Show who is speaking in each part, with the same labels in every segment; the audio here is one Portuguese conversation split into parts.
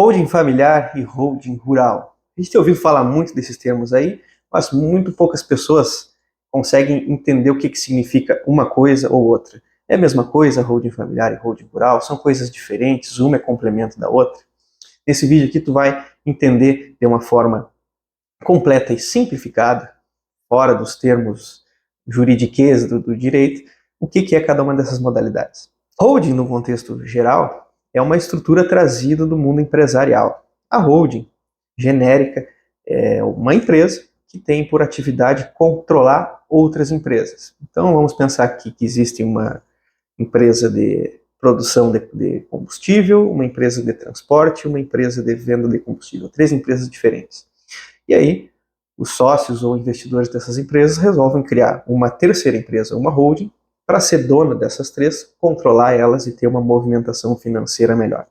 Speaker 1: Holding familiar e holding rural. A gente tem ouvido falar muito desses termos aí, mas muito poucas pessoas conseguem entender o que significa uma coisa ou outra. É a mesma coisa, holding familiar e holding rural? São coisas diferentes, uma é complemento da outra? Nesse vídeo aqui tu vai entender de uma forma completa e simplificada, fora dos termos juridiquês do direito, o que é cada uma dessas modalidades. Holding, no contexto geral, é uma estrutura trazida do mundo empresarial. A holding, genérica, é uma empresa que tem por atividade controlar outras empresas. Então vamos pensar aqui que existe uma empresa de produção de combustível, uma empresa de transporte, uma empresa de venda de combustível, 3 empresas diferentes. E aí, os sócios ou investidores dessas empresas resolvem criar uma terceira empresa, uma holding, para ser dona dessas 3, controlar elas e ter uma movimentação financeira melhor.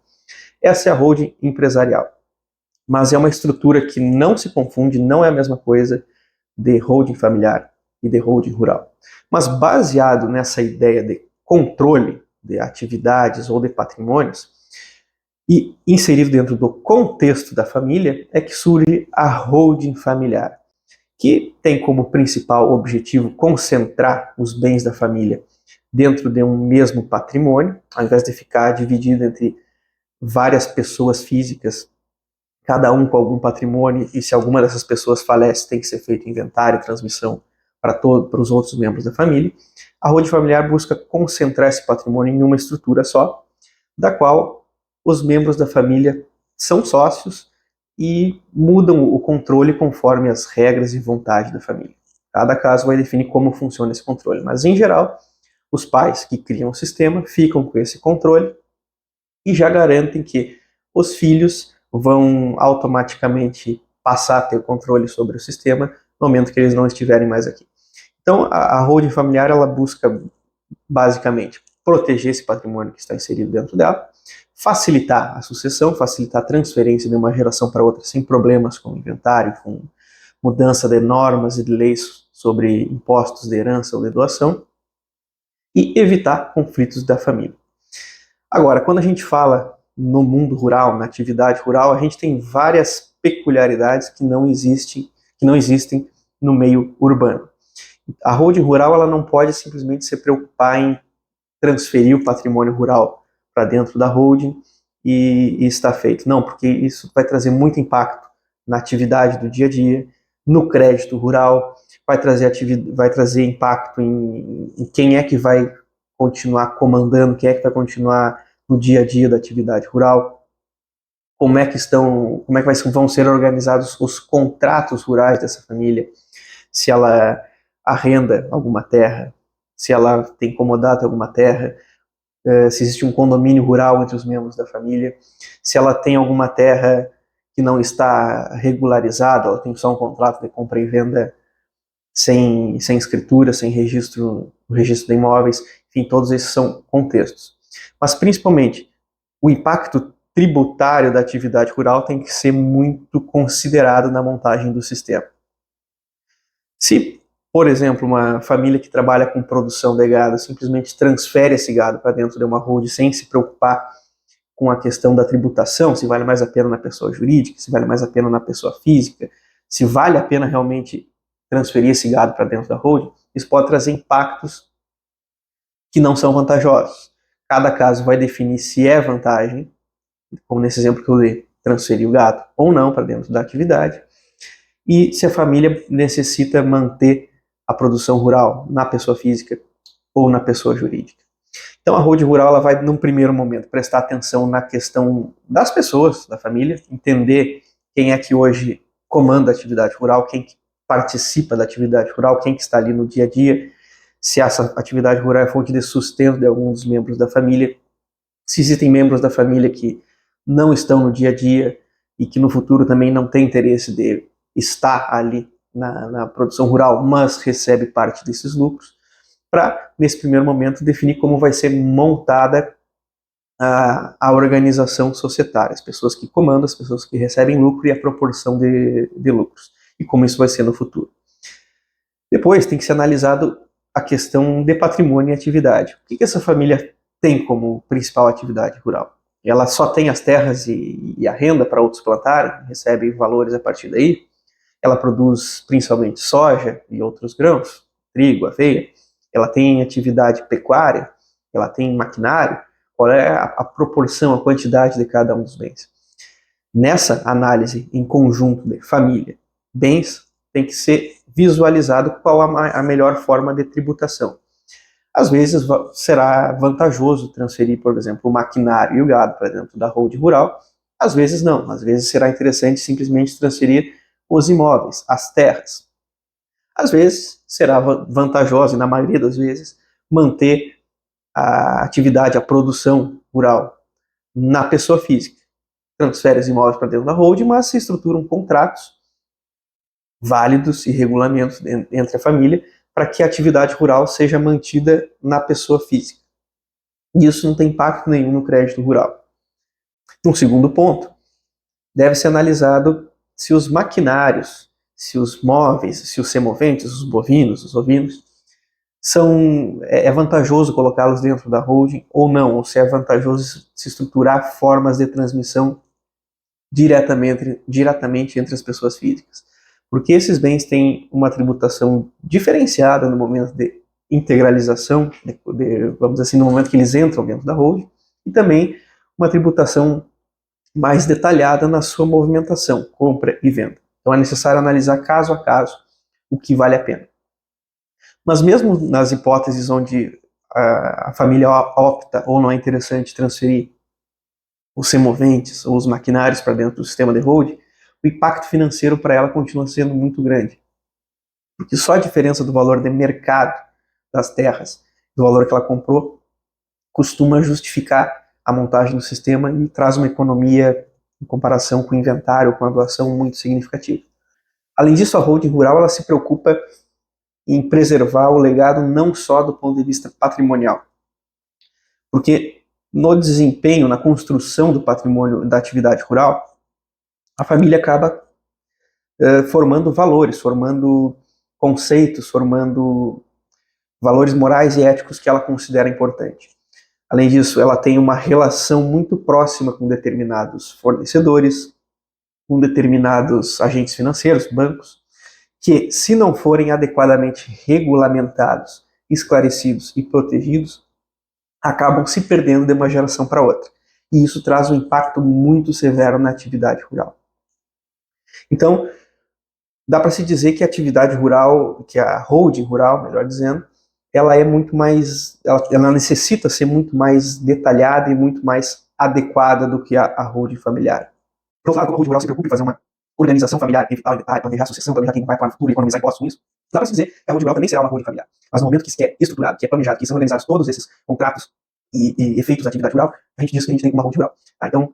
Speaker 1: Essa é a holding empresarial. Mas é uma estrutura que não se confunde, não é a mesma coisa de holding familiar e de holding rural. Mas baseado nessa ideia de controle de atividades ou de patrimônios, e inserido dentro do contexto da família, é que surge a holding familiar, que tem como principal objetivo concentrar os bens da família dentro de um mesmo patrimônio, ao invés de ficar dividido entre várias pessoas físicas, cada um com algum patrimônio, e se alguma dessas pessoas falece, tem que ser feito inventário e transmissão para os outros membros da família. A holding familiar busca concentrar esse patrimônio em uma estrutura só, da qual os membros da família são sócios e mudam o controle conforme as regras e vontade da família. Cada caso vai definir como funciona esse controle, mas em geral, os pais que criam o sistema ficam com esse controle e já garantem que os filhos vão automaticamente passar a ter o controle sobre o sistema no momento que eles não estiverem mais aqui. Então, a holding familiar, ela busca basicamente proteger esse patrimônio que está inserido dentro dela, facilitar a sucessão, facilitar a transferência de uma geração para outra sem problemas com inventário, com mudança de normas e de leis sobre impostos de herança ou de doação, e evitar conflitos da família. Agora, quando a gente fala no mundo rural, na atividade rural, a gente tem várias peculiaridades que não existem no meio urbano. A holding rural, ela não pode simplesmente se preocupar em transferir o patrimônio rural para dentro da holding e está feito. Não, porque isso vai trazer muito impacto na atividade do dia a dia, no crédito rural, vai trazer impacto em quem é que vai continuar comandando, quem é que vai continuar no dia a dia da atividade rural, como é que vão ser organizados os contratos rurais dessa família, se ela arrenda alguma terra, se ela tem comodato alguma terra, se existe um condomínio rural entre os membros da família, se ela tem alguma terra que não está regularizada, ela tem só um contrato de compra e venda sem escritura, sem registro, o registro de imóveis, enfim, todos esses são contextos. Mas, principalmente, o impacto tributário da atividade rural tem que ser muito considerado na montagem do sistema. Se, por exemplo, uma família que trabalha com produção de gado simplesmente transfere esse gado para dentro de uma holding sem se preocupar com a questão da tributação, se vale mais a pena na pessoa jurídica, se vale mais a pena na pessoa física, se vale a pena realmente transferir esse gado para dentro da holding, isso pode trazer impactos que não são vantajosos. Cada caso vai definir se é vantagem, como nesse exemplo que eu dei, transferir o gado ou não para dentro da atividade, e se a família necessita manter a produção rural na pessoa física ou na pessoa jurídica. Então a holding rural, ela vai, num primeiro momento, prestar atenção na questão das pessoas, da família, entender quem é que hoje comanda a atividade rural, quem que participa da atividade rural, quem que está ali no dia a dia, se essa atividade rural é fonte de sustento de alguns dos membros da família, se existem membros da família que não estão no dia a dia e que no futuro também não têm interesse de estar ali na produção rural, mas recebe parte desses lucros, para, nesse primeiro momento, definir como vai ser montada a organização societária, as pessoas que comandam, as pessoas que recebem lucro e a proporção de lucros, e como isso vai ser no futuro. Depois tem que ser analisado a questão de patrimônio e atividade. O que essa família tem como principal atividade rural? ela só tem as terras e a renda para outros plantarem, recebe valores a partir daí. Ela produz principalmente soja e outros grãos, trigo, aveia. Ela tem atividade pecuária, ela tem maquinário. Qual é a proporção, a quantidade de cada um dos bens? Nessa análise em conjunto de família, bens, tem que ser visualizado qual a melhor forma de tributação. Às vezes será vantajoso transferir, por exemplo, o maquinário e o gado para dentro da holding rural, às vezes não, às vezes será interessante simplesmente transferir os imóveis, as terras. Às vezes será vantajoso, e na maioria das vezes, manter a atividade, a produção rural na pessoa física. Transfere os imóveis para dentro da holding, mas se estruturam contratos válidos e regulamentos entre a família para que a atividade rural seja mantida na pessoa física. E isso não tem impacto nenhum no crédito rural. Um segundo ponto, deve ser analisado se os maquinários, se os móveis, se os semoventes, os bovinos, os ovinos, é vantajoso colocá-los dentro da holding ou não, ou se é vantajoso se estruturar formas de transmissão diretamente entre as pessoas físicas. Porque esses bens têm uma tributação diferenciada no momento de integralização, vamos dizer assim, no momento que eles entram dentro da holding, e também uma tributação mais detalhada na sua movimentação, compra e venda. Então é necessário analisar caso a caso o que vale a pena. Mas mesmo nas hipóteses onde a família opta ou não é interessante transferir os semoventes ou os maquinários para dentro do sistema de holding, o impacto financeiro para ela continua sendo muito grande. Porque só a diferença do valor de mercado das terras, do valor que ela comprou, costuma justificar a montagem do sistema e traz uma economia em comparação com o inventário, com a doação muito significativa. Além disso, a holding rural ela se preocupa em preservar o legado não só do ponto de vista patrimonial, porque no desempenho, na construção do patrimônio da atividade rural, a família acaba formando valores, formando conceitos, formando valores morais e éticos que ela considera importante. Além disso, ela tem uma relação muito próxima com determinados fornecedores, com determinados agentes financeiros, bancos, que, se não forem adequadamente regulamentados, esclarecidos e protegidos, acabam se perdendo de uma geração para outra. E isso traz um impacto muito severo na atividade rural. Então, dá para se dizer que a atividade rural, que a holding rural, melhor dizendo, ela é muito mais, ela necessita ser muito mais detalhada e muito mais adequada do que a holding familiar. Por outro lado, como a holding rural se preocupa em fazer uma organização familiar, evitar o detalhe, planejar a sucessão, planejar quem vai para o futuro, economizar impostos com isso, dá para se dizer que a holding rural também será uma holding familiar. Mas no momento que é estruturado, que é planejado, que são organizados todos esses contratos e efeitos da atividade rural, a gente diz que a gente tem uma holding rural. Então,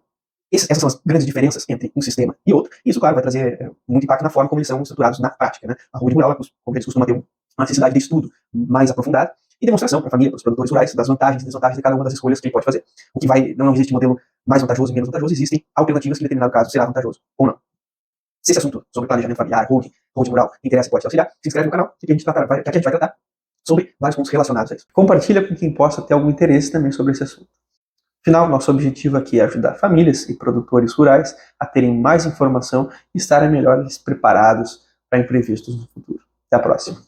Speaker 1: essas são as grandes diferenças entre um sistema e outro, e isso, claro, vai trazer muito impacto na forma como eles são estruturados na prática, né? A holding rural, como eles costumam ter uma necessidade de estudo mais aprofundado e demonstração para a família, para os produtores rurais, das vantagens e desvantagens de cada uma das escolhas que ele pode fazer. O que não existe modelo mais vantajoso e menos vantajoso, existem alternativas que em determinado caso será vantajoso ou não. Se esse assunto sobre planejamento familiar, holding rural, interessa e pode te auxiliar, se inscreve no canal, que a gente vai tratar sobre vários pontos relacionados a isso. Compartilha com quem possa ter algum interesse também sobre esse assunto. Afinal, nosso objetivo aqui é ajudar famílias e produtores rurais a terem mais informação e estarem melhores preparados para imprevistos no futuro. Até a próxima.